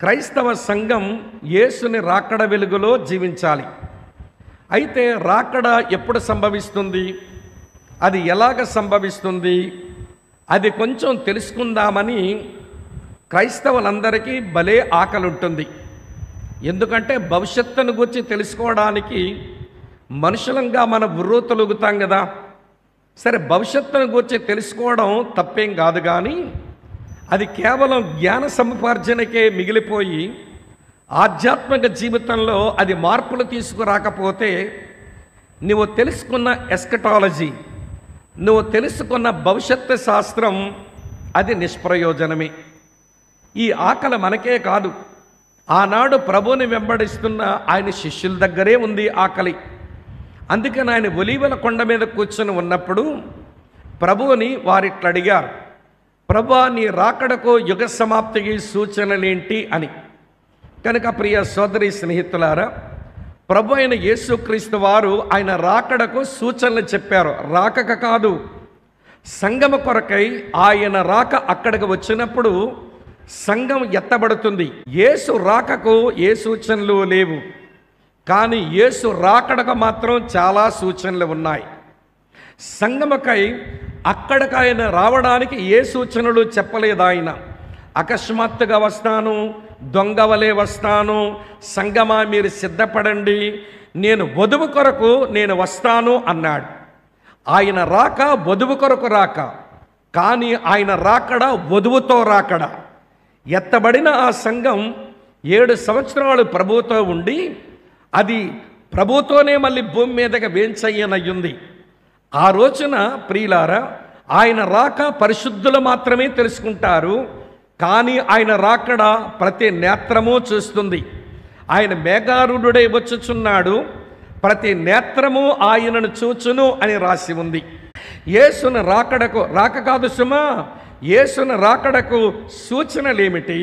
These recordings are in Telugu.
క్రైస్తవ సంఘం యేసుని రాకడ వెలుగులో జీవించాలి. అయితే రాకడ ఎప్పుడు సంభవిస్తుంది, అది ఎలాగ సంభవిస్తుంది, అది కొంచెం తెలుసుకుందామని క్రైస్తవులందరికీ భలే ఆకలి ఉంటుంది. ఎందుకంటే భవిష్యత్తును గురించి తెలుసుకోవడానికి మనుషులంగా మనం ఉర్రూతలుగుతాం కదా. సరే, భవిష్యత్తును గురించి తెలుసుకోవడం తప్పేం కాదు, కానీ అది కేవలం జ్ఞాన సముపార్జనకే మిగిలిపోయి ఆధ్యాత్మిక జీవితంలో అది మార్పులు తీసుకురాకపోతే నువ్వు తెలుసుకున్న ఎస్కటాలజీ, నువ్వు తెలుసుకున్న భవిష్యత్తు శాస్త్రం అది నిష్ప్రయోజనమే. ఈ ఆకలి మనకే కాదు, ఆనాడు ప్రభువుని వెంబడిస్తున్న ఆయన శిష్యుల దగ్గరే ఉంది ఆకలి. అందుకని ఆయన ఒలీవల కొండ మీద కూర్చొని ఉన్నప్పుడు ప్రభువుని వారిట్లా అడిగారు, ప్రభువా, నీ రాకడకు యుగ సమాప్తికి సూచనలేంటి అని. కనుక ప్రియ సోదరి స్నేహితులారా, ప్రభు అయిన యేసుక్రీస్తు వారు ఆయన రాకడకు సూచనలు చెప్పారు. రాకక కాదు, సంఘం కొరకై ఆయన రాక అక్కడికి వచ్చినప్పుడు సంఘం ఎత్తబడుతుంది. యేసు రాకకు ఏ సూచనలు లేవు, కానీ యేసు రాకడకు మాత్రం చాలా సూచనలు ఉన్నాయి. సంఘముకై అక్కడికి ఆయన రావడానికి ఏ సూచనలు చెప్పలేదు. ఆయన అకస్మాత్తుగా వస్తాను, దొంగవలే వస్తాను, సంగమా మీరు సిద్ధపడండి, నేను వధువు కొరకు నేను వస్తాను అన్నాడు. ఆయన రాక వధువు కొరకు రాక, కానీ ఆయన రాకడ వధువుతో రాకడ. ఎత్తబడిన ఆ సంఘం 7 సంవత్సరాలు ప్రభువుతో ఉండి అది ప్రభుతోనే మళ్ళీ భూమి మీదకి వేంచయ్యనయ్యింది. ఆ రోజున ప్రియులారా, ఆయన రాక పరిశుద్ధులు మాత్రమే తెలుసుకుంటారు, కానీ ఆయన రాకడ ప్రతి నేత్రము చూస్తుంది. ఆయన మేఘారూఢుడై వచ్చుచున్నాడు, ప్రతి నేత్రము ఆయనను చూచును అని రాసి ఉంది. యేసును రాకడకు రాక కాదు సుమా, యేసును రాకడకు సూచనలేమిటి,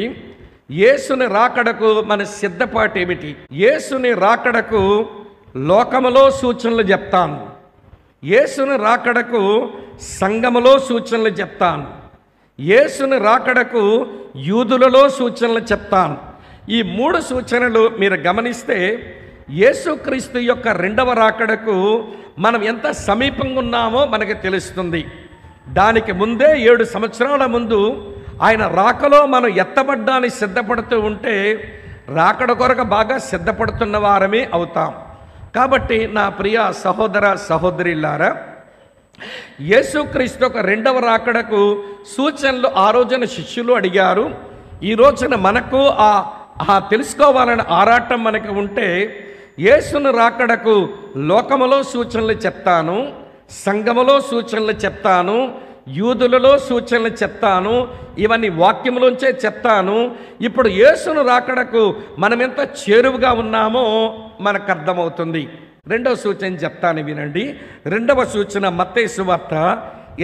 యేసుని రాకడకు మన సిద్ధపాటు ఏమిటి? యేసుని రాకడకు లోకములో సూచనలు చెప్తాను, యేసుని రాకడకు సంఘములో సూచనలు చెప్తాను, యేసుని రాకడకు యూదులలో సూచనలు చెప్తాను. ఈ 3 సూచనలు మీరు గమనిస్తే యేసుక్రీస్తు యొక్క 2వ రాకడకు మనం ఎంత సమీపంగా ఉన్నామో మనకు తెలుస్తుంది. దానికి ముందే 7 సంవత్సరాల ముందు ఆయన రాకలో మనం ఎత్తబడ్డానికి సిద్ధపడుతూ ఉంటే రాకడ కొరకు బాగా సిద్ధపడుతున్న వారమే అవుతాం. కాబట్టి నా ప్రియ సహోదర సహోదరులారా, యేసుక్రీస్తు ఒక 2వ రాకడకు సూచనలు ఆ రోజున శిష్యులు అడిగారు. ఈ రోజున మనకు ఆ తెలుసుకోవాలని ఆరాటం మనకు ఉంటే యేసును రాకడకు లోకములో సూచనలు చెప్తాను, సంఘములో సూచనలు చెప్తాను, యూదులలో సూచనలు చెప్తాను, ఇవన్నీ వాక్యములోంచే చెప్తాను. ఇప్పుడు యేసును రాకడకు మనం ఎంత చేరువుగా ఉన్నామో మనకు అర్థమవుతుంది. 2వ సూచన చెప్తాను, వినండి. 2వ సూచన మత్తయి సువార్త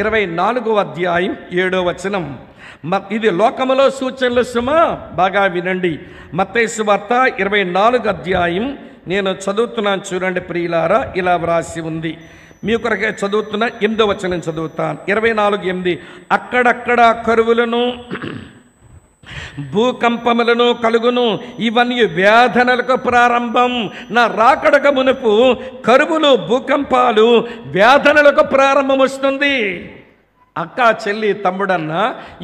24వ అధ్యాయం 7వ వచనం. ఇది లోకములో సూచనలు సుమా, బాగా వినండి. మత్తయి సువార్త 24వ అధ్యాయం నేను చదువుతున్నాను, చూడండి ప్రియులారా. ఇలా వ్రాసి ఉంది, మీ కొరకే చదువుతున్న 8వ వచనం చదువుతాను. 24:8 అక్కడక్కడ కరువులను భూకంపములను కలుగును, ఇవన్నీ వేదనలకు ప్రారంభం. నా రాకడక మునుపు కరువులు, భూకంపాలు, వేదనలకు ప్రారంభం వస్తుంది. అక్క, చెల్లి, తమ్ముడన్న,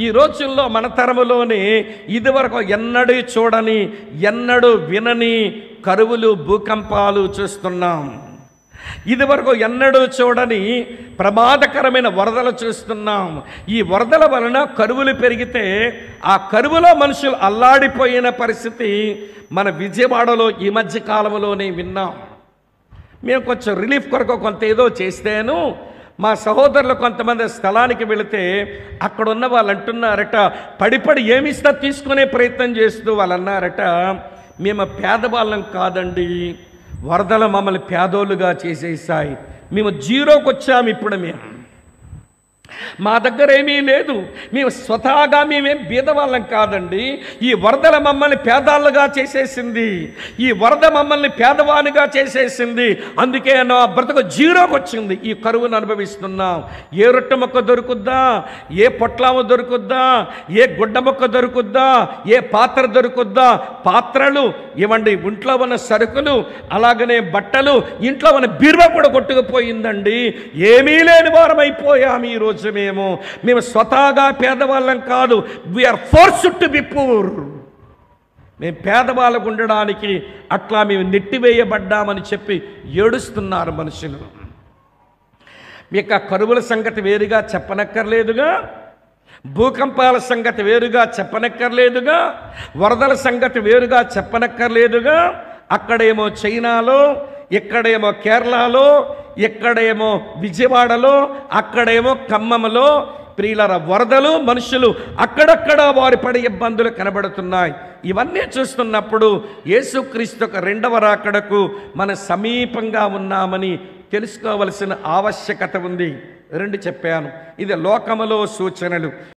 ఈ రోజుల్లో మన తరములోనే ఇదివరకు ఎన్నడూ చూడని, ఎన్నడూ వినని కరువులు, భూకంపాలు చూస్తున్నాం. ఇదివరకు ఎన్నడూ చూడని ప్రమాదకరమైన వరదలు చూస్తున్నాం. ఈ వరదల వలన కరువులు పెరిగితే ఆ కరువులో మనుషులు అల్లాడిపోయిన పరిస్థితి మన విజయవాడలో ఈ మధ్య కాలంలోనే విన్నాం. మేము కొంచెం రిలీఫ్ కొరకు కొంత ఏదో చేస్తేను మా సహోదరులు కొంతమంది స్థలానికి వెళితే అక్కడున్న వాళ్ళు అంటున్నారట, పడిపడి ఏమిస్తా తీసుకునే ప్రయత్నం చేస్తూ వాళ్ళు అన్నారట, మేము పేదవాళ్ళం కాదండి, వరదలు మమ్మల్ని పేదోళ్ళుగా చేసేసాయి, మేము జీరోకి వచ్చాము ఇప్పుడు మేము. మా దగ్గర ఏమీ లేదు, మేము స్వతహాగా మేమేం బీదవాళ్ళం కాదండి. ఈ వరదల మమ్మల్ని పేదాళ్ళుగా చేసేసింది, ఈ వరద మమ్మల్ని పేదవానిగా చేసేసింది. అందుకే నా బ్రతుకు జీరోకి వచ్చింది. ఈ కరువును అనుభవిస్తున్నాం. ఏ రొట్టె మొక్క దొరుకుద్దా, ఏ పొట్లాము దొరుకుద్దా, ఏ గుడ్డ మొక్క దొరుకుద్దా, ఏ పాత్ర దొరుకుద్దా? పాత్రలు ఇవ్వండి, ఇంట్లో ఉన్న సరుకులు, అలాగనే బట్టలు, ఇంట్లో ఉన్న బీరువా కూడా కొట్టుకుపోయిందండి. ఏమీ లేని వారం అయిపోయాము ఈరోజు. మేము స్వతహాగా పేదవాళ్ళం కాదు. We are forced to be poor. మేము పేదవాళ్ళకు ఉండడానికి అట్లా మేము నెట్టివేయబడ్డామని చెప్పి ఏడుస్తున్నారు మనుషులు. మీకు కరువుల సంగతి వేరుగా చెప్పనక్కర్లేదుగా, భూకంపాల సంగతి వేరుగా చెప్పనక్కర్లేదుగా, వరదల సంగతి వేరుగా చెప్పనక్కర్లేదుగా. అక్కడేమో చైనాలో, ఇక్కడేమో కేరళలో, ఇక్కడేమో విజయవాడలో, అక్కడేమో ఖమ్మంలో. ప్రియులర, వరదలు, మనుషులు అక్కడక్కడ వారి పడే ఇబ్బందులు కనబడుతున్నాయి. ఇవన్నీ చూస్తున్నప్పుడు యేసుక్రీస్తు యొక్క రెండవ రాకడకు మన సమీపంగా ఉన్నామని తెలుసుకోవలసిన ఆవశ్యకత ఉంది. రెండు చెప్పాను, ఇది లోకములో సూచనలు.